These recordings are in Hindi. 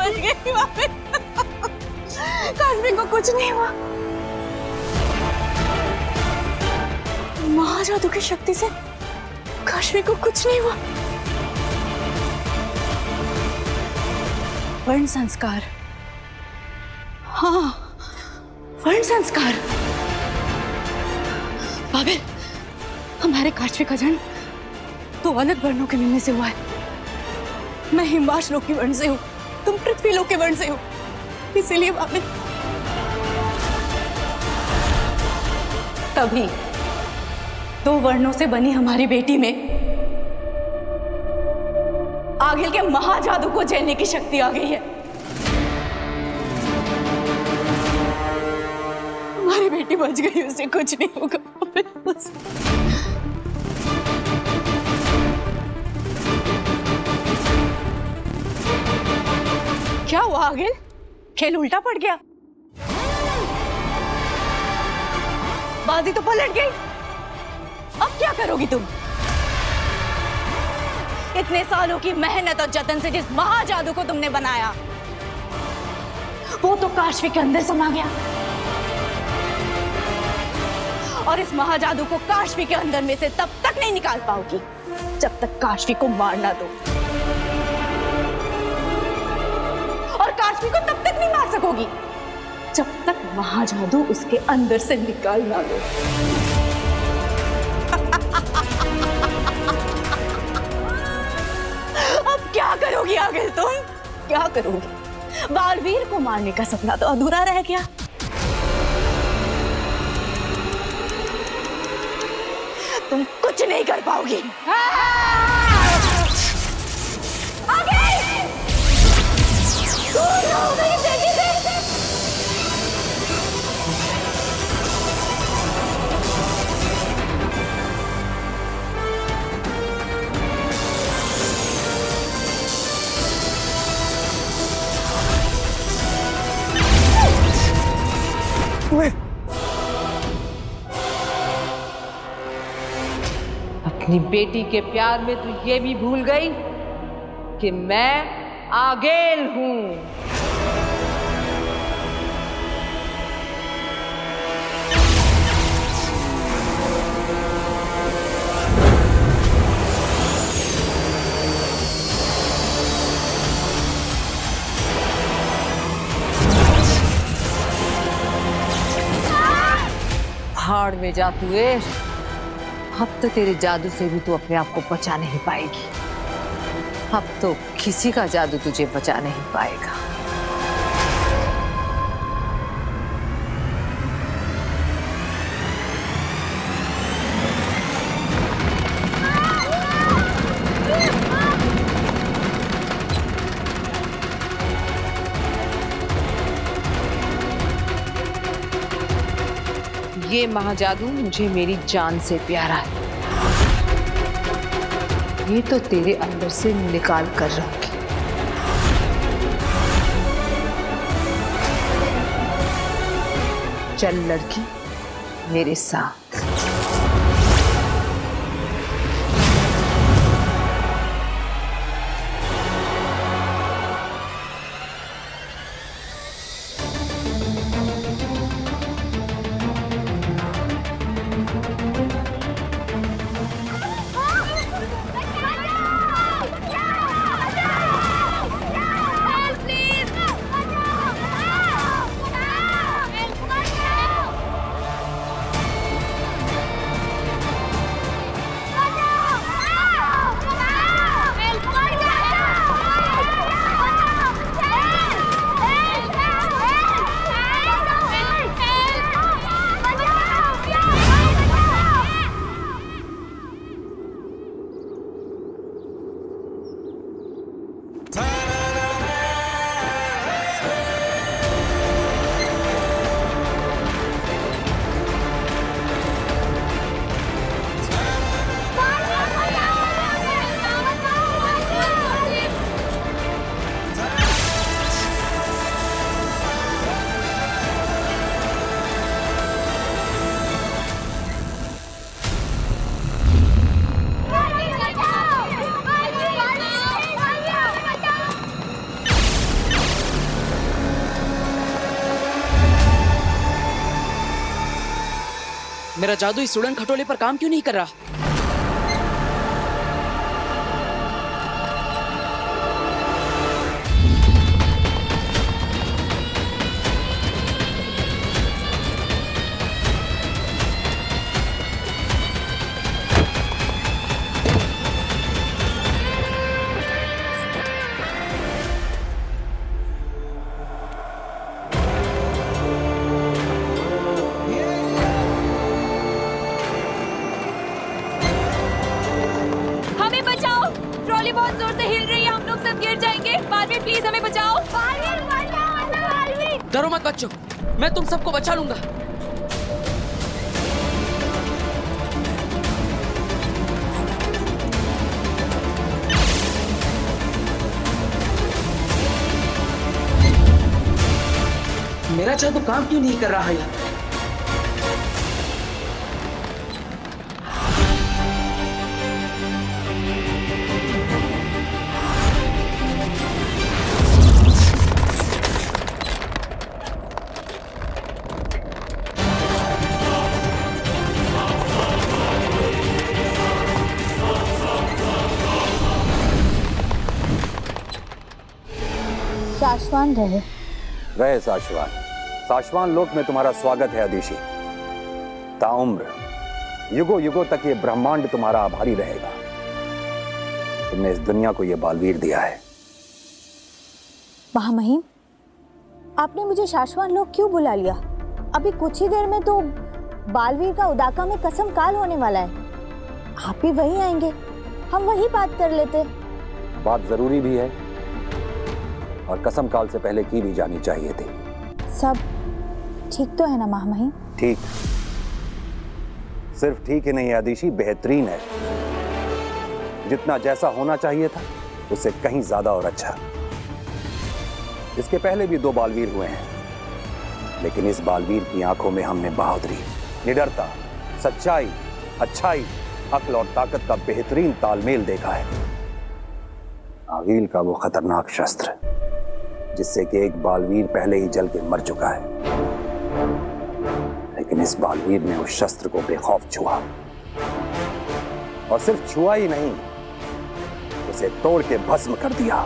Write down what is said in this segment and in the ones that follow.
बच गई वापस। काश्मी को कुछ नहीं हुआ। महाजादू की शक्ति से काश्मी को कुछ नहीं हुआ। वर्ण संस्कार, हाँ वर्ण संस्कार। बाबिल, हमारे काश्मी का जन्म तो अलग वर्णों के मिलने से हुआ है। मैं हिमवाश लोक के वर्ण से हूँ, तुम पृथ्वी लोक के वर्ण से हो, इसीलिए बाबिल। तभी दो वर्णों से बनी हमारी बेटी में आगिल के महाजादू को झेलने की शक्ति आ गई है। हमारी बेटी बच गई, उसे कुछ नहीं होगा। क्या हुआ आगिल? खेल उल्टा पड़ गया। बाजी तो पलट गई। अब क्या करोगी तुम? इतने सालों की मेहनत और जतन से जिस महाजादू को तुमने बनाया वो तो काश्मी के अंदर समा गया, और इस महाजादू को काश्मी के अंदर में से तब तक नहीं निकाल पाओगी जब तक काश्मी को मार ना दो, और काश्मी को तब तक नहीं मार सकोगी जब तक महाजादू उसके अंदर से निकाल ना दो। अब क्या करोगी आगिल तुम? क्या करोगी? बालवीर को मारने का सपना तो अधूरा रह गया। तुम कुछ नहीं कर पाओगी। आगे! दूर रहो मेरी बेटी से। अपनी बेटी के प्यार में तू ये भी भूल गई कि मैं आगेल हूं। भाड़ में जा तू ऐश। अब तो तेरे जादू से भी तू अपने आप को बचा नहीं पाएगी। अब तो किसी का जादू तुझे बचा नहीं पाएगा। ये महाजादू मुझे मेरी जान से प्यारा है। ये तो तेरे अंदर से निकाल कर रखी। चल लड़की मेरे साथ। मेरा जादू इस सुड़न खटोले पर काम क्यों नहीं कर रहा? हमें बचाओ, ट्रॉली बहुत जोर से हिल रही है, हम लोग सब गिर जाएंगे। बालवीर प्लीज हमें बचाओ। बालवीर बचाओ, बालवीर। डरो मत बच्चों, मैं तुम सबको बचा लूंगा। मेरा जादू काम क्यों नहीं कर रहा है यार? शाश्वान रहे। रहे शाश्वान। शाश्वान लोक में तुम्हारा स्वागत है अदिशि। ताउम्र युगों युगों तक ये ब्रह्मांड तुम्हारा आभारी रहेगा। तुमने इस दुनिया को ये बालवीर दिया है। महामहिम, आपने मुझे शाश्वान लोक क्यों बुला लिया? अभी कुछ ही देर में तो बालवीर का उदाका में कसम काल होने वाला है। आप भी वहीं आएंगे, हम वहीं बात कर लेते। बात जरूरी भी है और कसम काल से पहले की भी जानी चाहिए थी। सब ठीक तो है ना महामहिम? ठीक, सिर्फ ठीक ही नहीं है अदिशि, बेहतरीन है। जितना जैसा होना चाहिए था उससे कहीं ज्यादा और अच्छा। इसके पहले भी 2 बालवीर हुए हैं, लेकिन इस बालवीर की आंखों में हमने बहादुरी, निडरता, सच्चाई, अच्छाई, अक्ल और ताकत का बेहतरीन तालमेल देखा है। आगील का वो खतरनाक शस्त्र जिससे कि एक बालवीर पहले ही जल के मर चुका है, लेकिन इस बालवीर ने उस शस्त्र को बेखौफ छुआ, और सिर्फ छुआ ही नहीं, उसे तोड़ के भस्म कर दिया।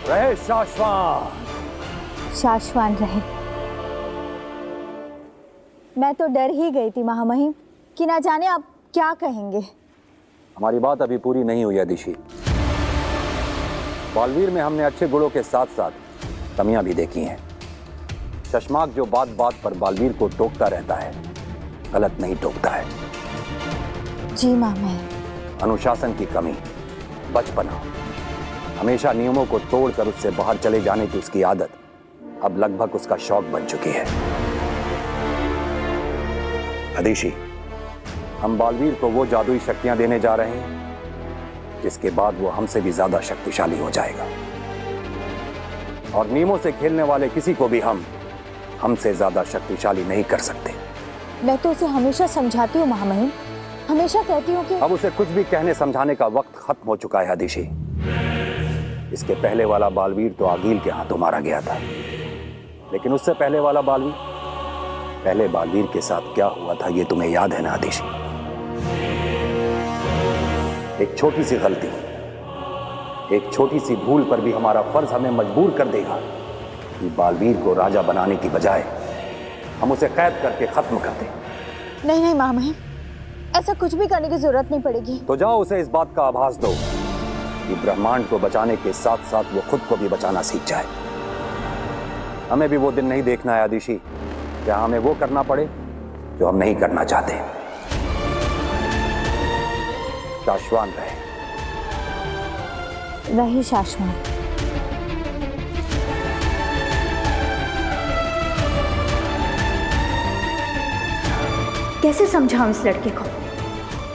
रहे शाश्वान। शाश्वान रहे। मैं तो डर ही गई थी महामहिम कि ना जाने आप क्या कहेंगे। हमारी बात अभी पूरी नहीं हुई अदिशि। बालवीर में हमने अच्छे गुणों के साथ साथ कमियां भी देखी हैं। शशमाक जो बात बात पर बालवीर को टोकता रहता है, गलत नहीं टोकता है। जी महामहिम। अनुशासन की कमी, बचपना, हमेशा नियमों को तोड़कर उससे बाहर चले जाने की उसकी आदत अब लगभग उसका शौक बन चुकी है। अदिशि, हम बालवीर को वो जादुई शक्तियां देने जा रहे हैं जिसके बाद वो हमसे भी ज्यादा शक्तिशाली हो जाएगा, और नियमों से खेलने वाले किसी को भी हमसे ज्यादा शक्तिशाली नहीं कर सकते। मैं तो उसे हमेशा समझाती हूँ महामहिम, हमेशा कहती हूँ कि अब उसे कुछ भी कहने समझाने का वक्त खत्म हो चुका है अदिशि। इसके पहले वाला बालवीर तो आगील के हाथों मारा गया था, लेकिन उससे पहले वाला बालवीर, पहले बालवीर के साथ क्या हुआ था ये तुम्हें याद है ना अदिशि? एक छोटी सी गलती, एक छोटी सी भूल पर भी हमारा फर्ज हमें मजबूर कर देगा कि बालवीर को राजा बनाने की बजाय हम उसे कैद करके खत्म कर दें। नहीं नहीं महामहिम, ऐसा कुछ भी करने की जरूरत नहीं पड़ेगी। तो जाओ उसे इस बात का आभास दो कि ब्रह्मांड को बचाने के साथ साथ वो खुद को भी बचाना सीख जाए। हमें भी वो दिन नहीं देखना है अदिशि, क्या हमें वो करना पड़े जो हम नहीं करना चाहते। शाश्वान रहे शाश्वान। कैसे समझाऊं इस लड़के को?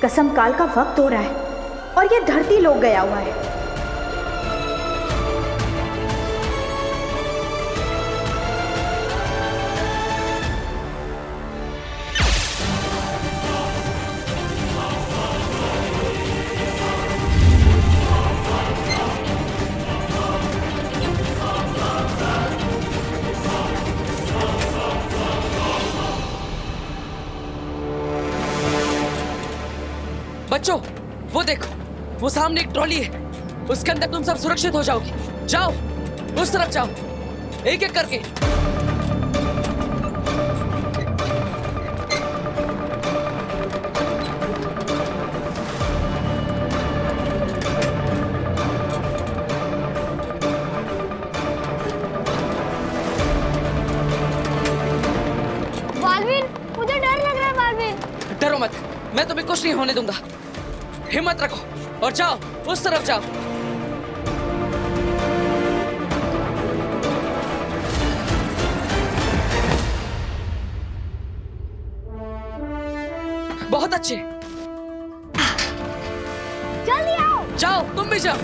कसम काल का वक्त हो रहा है और ये धरती लोग गया हुआ है। बच्चों, वो देखो, वो सामने एक ट्रॉली है, उसके अंदर तुम सब सुरक्षित हो जाओगे। जाओ, उस तरफ जाओ, एक एक करके। बालवीर, मुझे डर लग रहा है बालवीर। डरो मत, मैं तुम्हें कुछ नहीं होने दूंगा। हिम्मत रखो और जाओ, उस तरफ जाओ। बहुत अच्छे, जल्दी आओ। जाओ, तुम भी जाओ।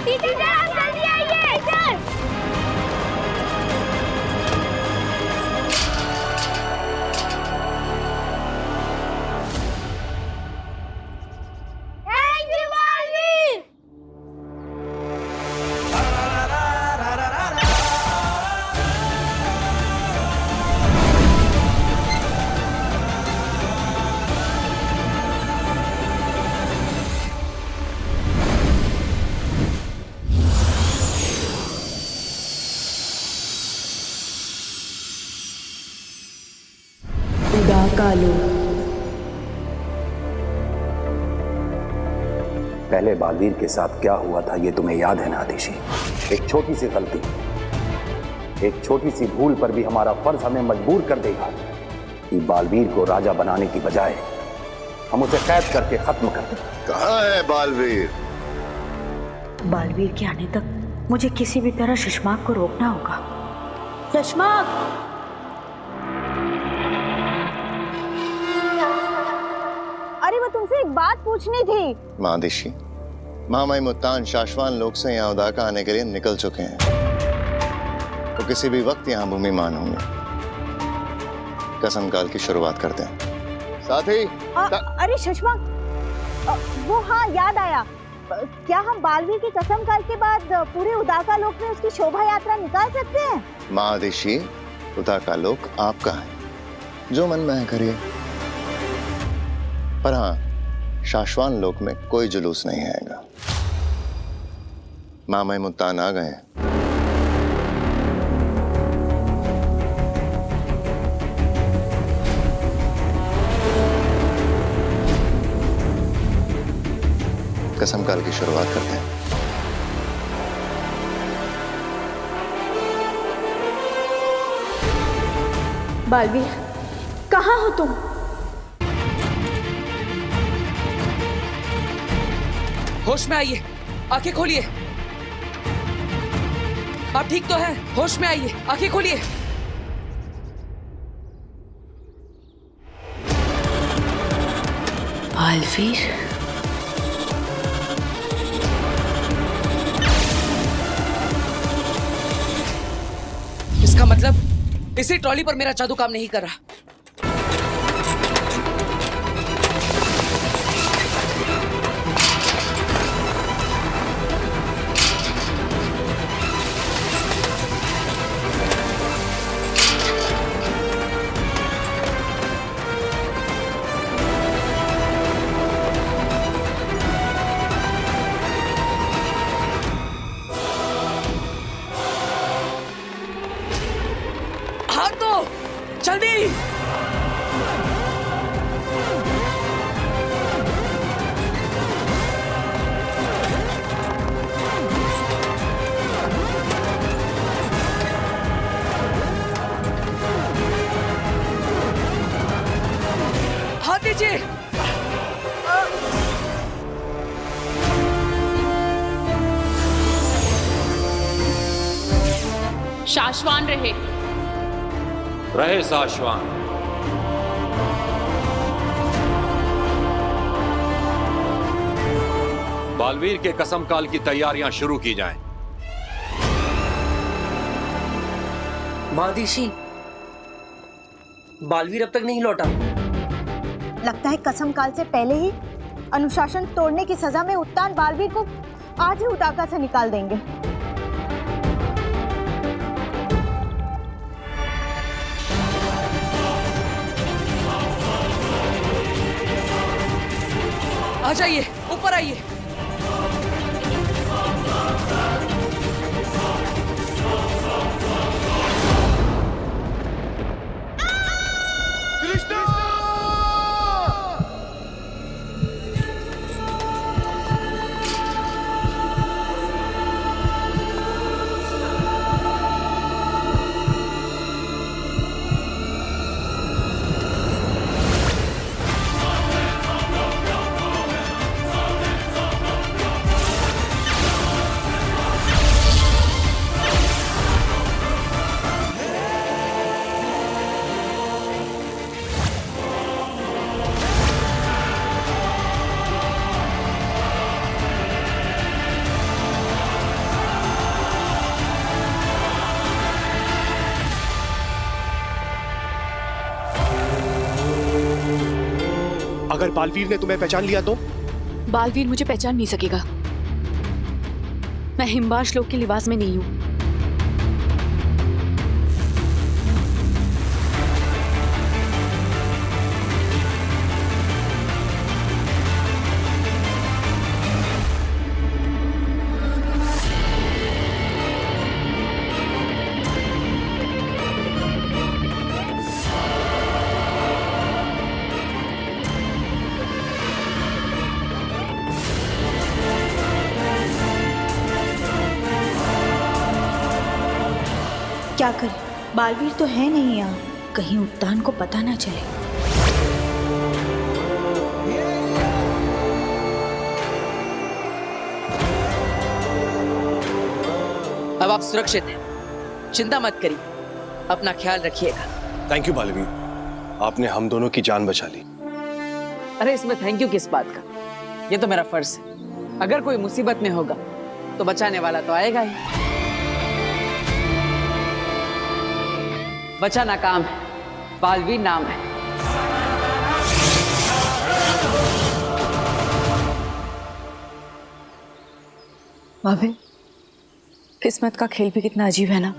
टीचर, आप जल्दी आइए। Teacher, thank you Baalveer. पहले बालवीर के साथ क्या हुआ था ये तुम्हें याद है ना आतिशी? एक छोटी सी गलती, एक छोटी सी भूल पर भी हमारा फर्ज हमें मजबूर कर देगा कि बालवीर को राजा बनाने की बजाय हम उसे कैद करके खत्म कर दें। कहाँ है बालवीर? बालवीर के आने तक मुझे किसी भी तरह शशमाक को रोकना होगा। शशमाक! अरे वो तुमसे एक बात पूछनी थी। महादिशी, महामाई मुत्तान शाश्वान लोग से यहाँ उदाका आने के लिए निकल चुके हैं, तो किसी भी वक्त यहाँ भूमिमान होंगे। कसम काल की शुरुआत करते हैं। साथी अरे शशमाक, वो हाँ याद आया। क्या हम बालवीर की कसम काल के बाद पूरे उदाका लोक में उसकी शोभा यात्रा निकाल सकते हैं? महादिशी, उदाका लोक आपका है, जो मन में है करिए। पर हाँ, शाश्वान लोक में कोई जुलूस नहीं आएगा। मामाई मुत्तान आ गए हैं। कसम काल की शुरुआत करते हैं। बालवीर, कहाँ हो तुम? होश में आइए, आंखें खोलिए। आप ठीक तो हैं? होश में आइए, आंखें खोलिए। बालवीर, इसका मतलब इसी ट्रॉली पर मेरा जादू काम नहीं कर रहा। हाथ दो, जल्दी। हाथ दीजिए। शाश्वान रहे। रहे शाश्वान। बालवीर के कसम काल की तैयारियां शुरू की जाएं। महादिशी, बालवीर अब तक नहीं लौटा। लगता है कसम काल से पहले ही अनुशासन तोड़ने की सजा में उत्तान बालवीर को आज ही उदाका से निकाल देंगे। आ जाइए, ऊपर आइए। अगर बालवीर ने तुम्हें पहचान लिया तो? बालवीर मुझे पहचान नहीं सकेगा। मैं हिमबाश लोक के लिबास में नहीं हूं। क्या करें, बालवीर तो है नहीं यहाँ, कहीं उत्तान को पता ना चले। अब आप सुरक्षित हैं, चिंता मत करिए, अपना ख्याल रखिएगा। थैंक यू बालवीर, आपने हम दोनों की जान बचा ली। अरे इसमें थैंक यू किस बात का, ये तो मेरा फर्ज है। अगर कोई मुसीबत में होगा तो बचाने वाला तो आएगा ही। बचाना काम है, बालवीर नाम है। भाभी, किस्मत का खेल भी कितना अजीब है ना।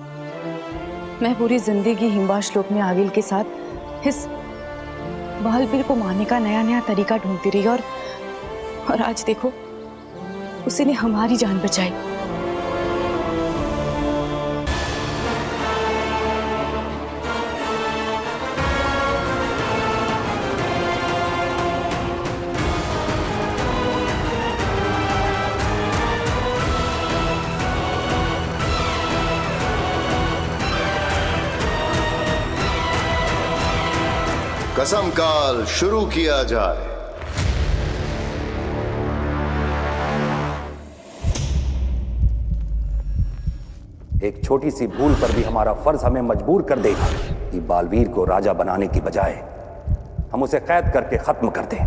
मैं पूरी जिंदगी हिमबाश लोक में आगिल के साथ इस बालवीर को मारने का नया नया तरीका ढूंढती रही और आज देखो उसी ने हमारी जान बचाई। कसम काल शुरू किया जाए। एक छोटी सी भूल पर भी हमारा फर्ज हमें मजबूर कर देगा कि बालवीर को राजा बनाने की बजाय हम उसे कैद करके खत्म कर दें।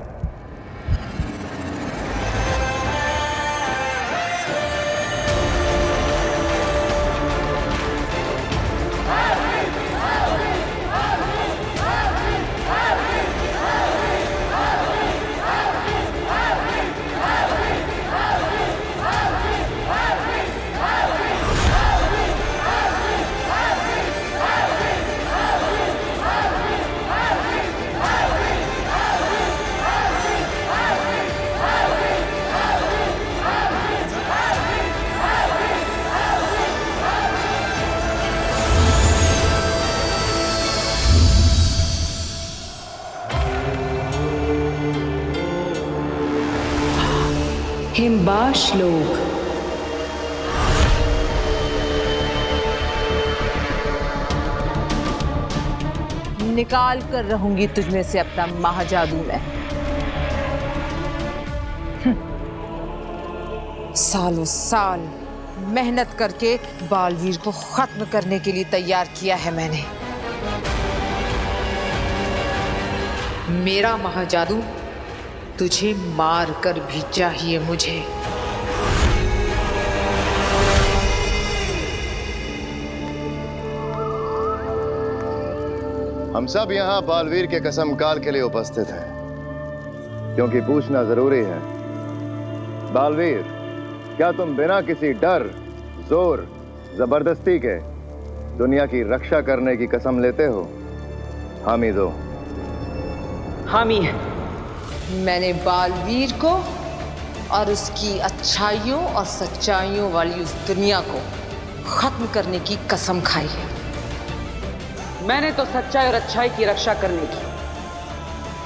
हिमबाश लोक। निकाल कर रहूंगी तुझमें से अपना महाजादू मैं। सालों साल मेहनत करके बालवीर को खत्म करने के लिए तैयार किया है मैंने। मेरा महाजादू तुझे मार कर भी चाहिए मुझे। हम सब यहाँ बालवीर के कसम काल के लिए उपस्थित हैं। क्योंकि पूछना जरूरी है। बालवीर, क्या तुम बिना किसी डर, जोर, जबरदस्ती के दुनिया की रक्षा करने की कसम लेते हो? हामी दो। हामी है। मैंने बालवीर को और उसकी अच्छाइयों और सच्चाइयों वाली उस दुनिया को खत्म करने की कसम खाई है। मैंने तो सच्चाई और अच्छाई की रक्षा करने की,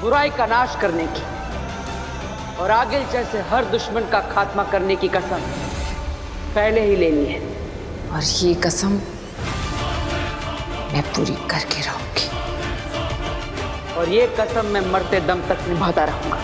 बुराई का नाश करने की और आगे जैसे हर दुश्मन का खात्मा करने की कसम पहले ही ले ली है। और ये कसम मैं पूरी करके रहूंगी। और ये कसम मैं मरते दम तक निभाता रहूंगा।